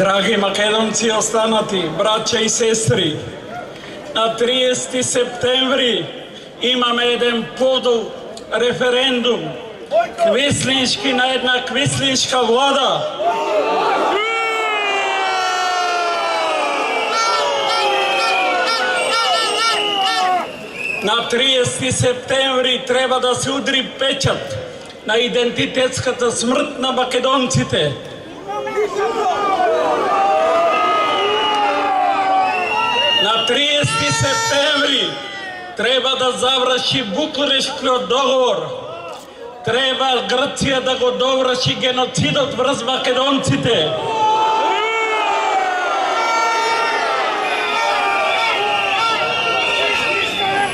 Драги македонци останати, браќа и сестри, на 30 септември имаме еден подол референдум, квислиншки на една квислиншка влада. На 30 септември треба да се удри печат на идентитетската смрт на македонците. На 30 септември треба да заврши Букурешкиот договор. Треба Грција да го доврши геноцидот врз македонците.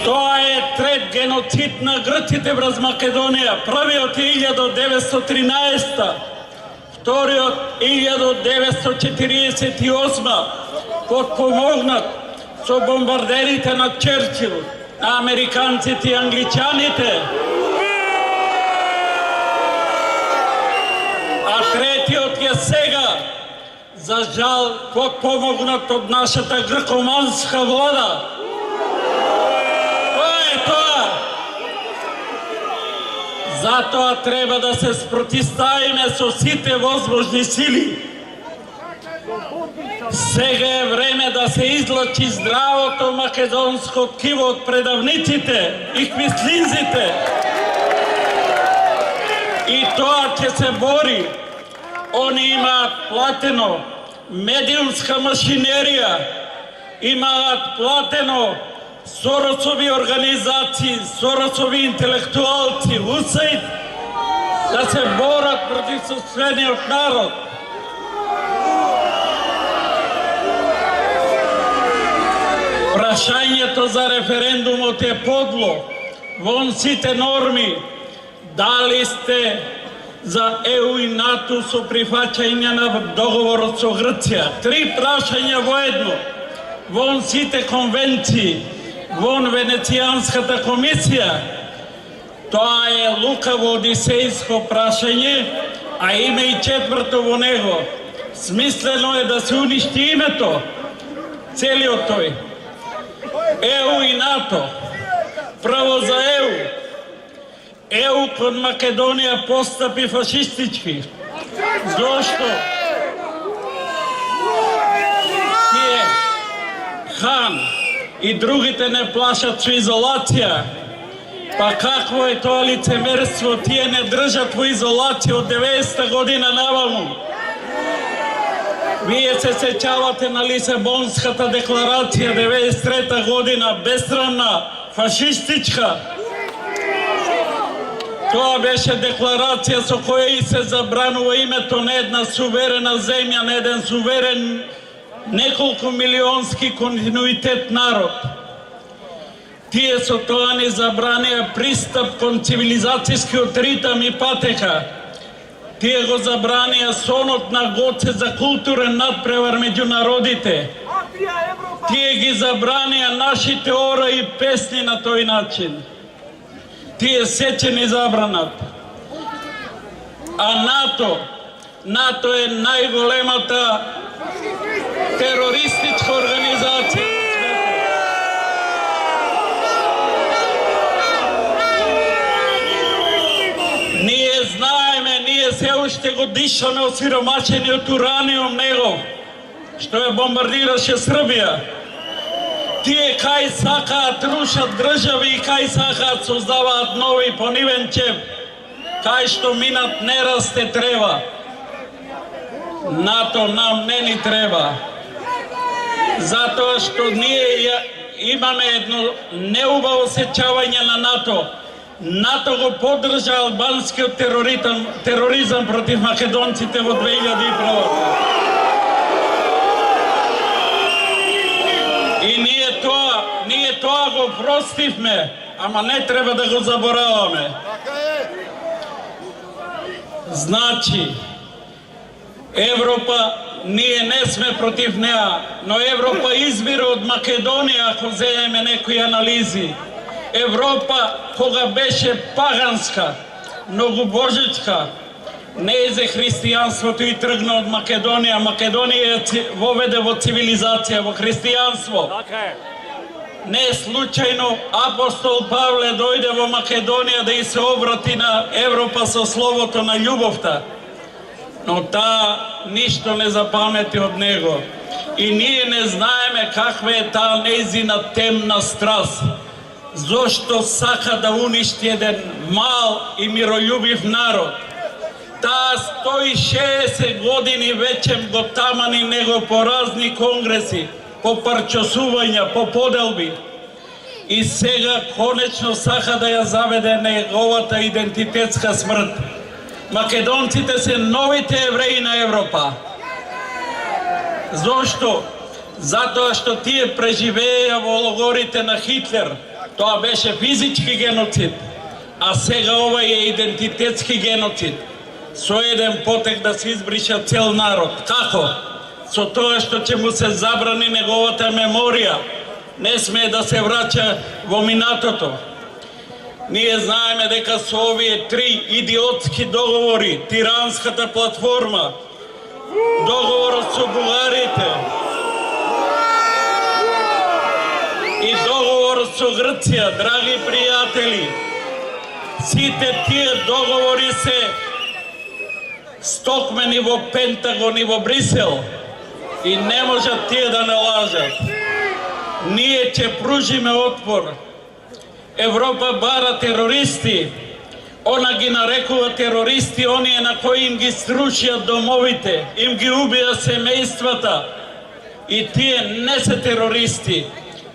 Тоа е трет геноцид на грците врз Македонија. Првиот е 1913, вториот 1948, подпомогнат со бомбардерите на Черчил, на американците и англичаните. А третиот е сега, за жал, подпомогнат од нашата гркоманска влада. Затоа треба да се спротивставиме со сите возможни сили. Сега е време да се излачи здравото македонско ткиво од предавниците и квислинзите. И тоа ќе се бори. Они имаат платено медиумска машинерија, имаат платено Соросови организации, Соросови интелектуалци, УСАИД, да се борат против собствениот народ. Прашањето за референдумот е подло. Вон сите норми. Дали сте за ЕУ и НАТО со прифаќање на договорот со Грција? 3 прашања во едно. Вон сите конвенции. Вон Венецијанската комисија. Тоа е лукаво одисејско прашање, а има и четврто во него. Смислено е да се уништи името, целиот тој. ЕУ и НАТО. Право за ЕУ. ЕУ кон Македонија постапи фашистички. Зошто? Тие Хан и другите не плашат со изолација. Па какво е тоа лицемерство? Тие не држат во изолација од 90-та година наваму. Вие се сеќавате на Лисабонската декларација 93-та година, бесрамна, фашистичка. Тоа беше декларација со која и се забранува името на една суверена земја, на еден суверен неколку милионски континуитет народ. Тие со тоа ни забранија пристап кон цивилизацијскиот ритам и патека. Тие го забранија сонот на Гоце за културен надпревар меѓу народите. Тие ги забранија нашите ора и песни на тој начин. Тие сече ни забранат. А НАТО е најголемата терористичка организација. Ние знаеме, ние се уште го дишаме осиромачениот ураниум него, што ја бомбардираше Србија. Тие кај сакаат рушат држави и кај сакаат создаваат нови по нивен чеп, кај што минат не расте трева. НАТО нам не ни треба. Затоа што ние имаме едно неубаво сеќавање на НАТО. НАТО го поддржа албанскиот тероризам против македонците во 2001. И ние тоа го простивме, ама не треба да го забораваме. Значи, Европа, ние не сме против неа, но Европа извира од Македонија ако земеме некои анализи. Европа, кога беше паганска, многобожечка, не зе христијанството и тргна од Македонија. Македонија воведе во цивилизација, во христијанство. Не случајно апостол Павле дојде во Македонија да и се обрати на Европа со словото на љубовта. Но таа ништо не запамети од него. И ние не знаеме каква е таа нејзина темна страст. Зошто сака да уништи еден мал и мирољубив народ. Таа 160 години веќе го тамани него по разни конгреси, по парчосувања, по поделби. И сега конечно сака да ја заведе неговата идентитетска смрт. Македонците се новите евреи на Европа. Зошто? Затоа што тие преживееја во логорите на Хитлер. Тоа беше физички геноцид, а сега ова е идентитетски геноцид. Со еден потек да се избриша цел народ. Како? Со тоа што ќе му се забрани неговата меморија. Не смее да се враќа во минатото. Ние знаеме дека со овие три идиотски договори, Тиранската платформа, договорот со бугарите и договорот со Грција, драги пријатели, сите тие договори се стокмени во Пентагон и во Брисел и не можат тие да не лажат. Ние ќе пружиме отпор. Европа бара терористи. Она ги нарекува терористи, оние на кои им ги срушија домовите, им ги убија семејствата. И тие не се терористи,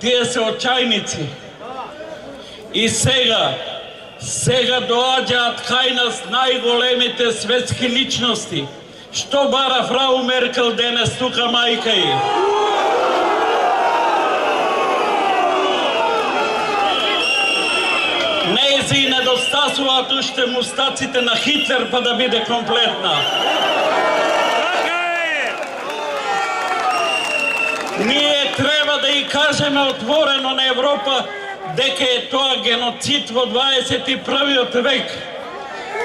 тие се очајници. И сега доаѓаат кај нас најголемите светски личности. Што бара фрау Меркел денес тука, мајка и? Нејзи недостасуваат уште мустаците на Хитлер па да биде комплетна. Ние треба да и кажеме отворено на Европа дека е тоа геноцид во 21. век.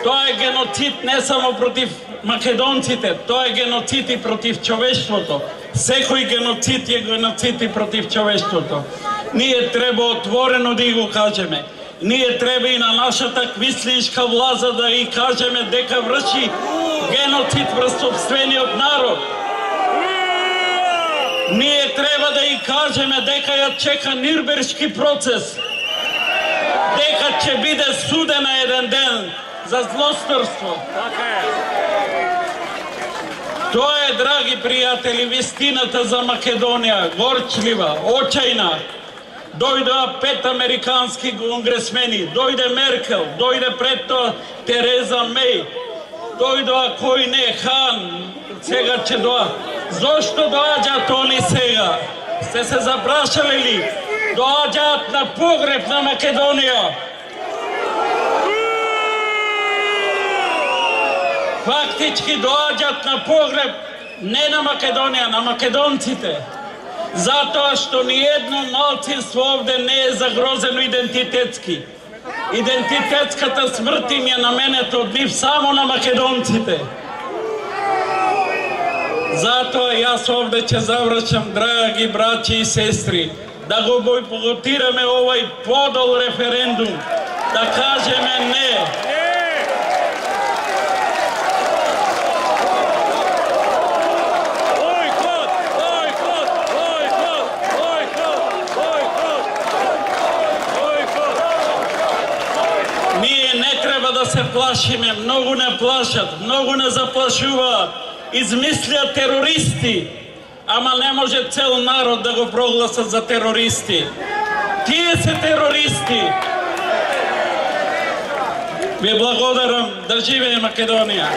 Тоа е геноцид не само против македонците, тоа е геноцид и против човештвото. Секој геноцид е геноцид и против човештвото. Ние треба отворено да и го кажеме. Ние треба и на нашата квислишка власт да и кажеме дека врши геноцид врз сопствениот народ. Ние треба да и кажеме дека ја чека Нирнбергски процес, дека ќе биде судена еден ден за злосторство. Тоа е, драги пријатели, вистината за Македонија, горчлива, очајна. Дојдоа 5 американски конгресмени, дојде Меркел, дојде пред тоа Тереза Меј, дојдоа кој не Хан, сега ќе доа. Зошто доаѓаат они сега? Сте се запрашали ли? Доаѓаат на погреб на Македонија. Фактички доаѓаат на погреб не на Македонија, на македонците. Затоа што ни едно малцинство овде не е загрозено идентитетски. Идентитетската смрт им е наменета од нив само на македонците. Затоа јас овде ќе завршам, драги браќи и сестри, да го бойкотираме овај подол референдум, да кажеме не. Ние не треба да се плашиме, многу не плашат, многу не заплашуваат. Измислиат терористи, ама не може цел народ да го прогласат за терористи. Тие се терористи. Ви благодарам, да живее Македонија.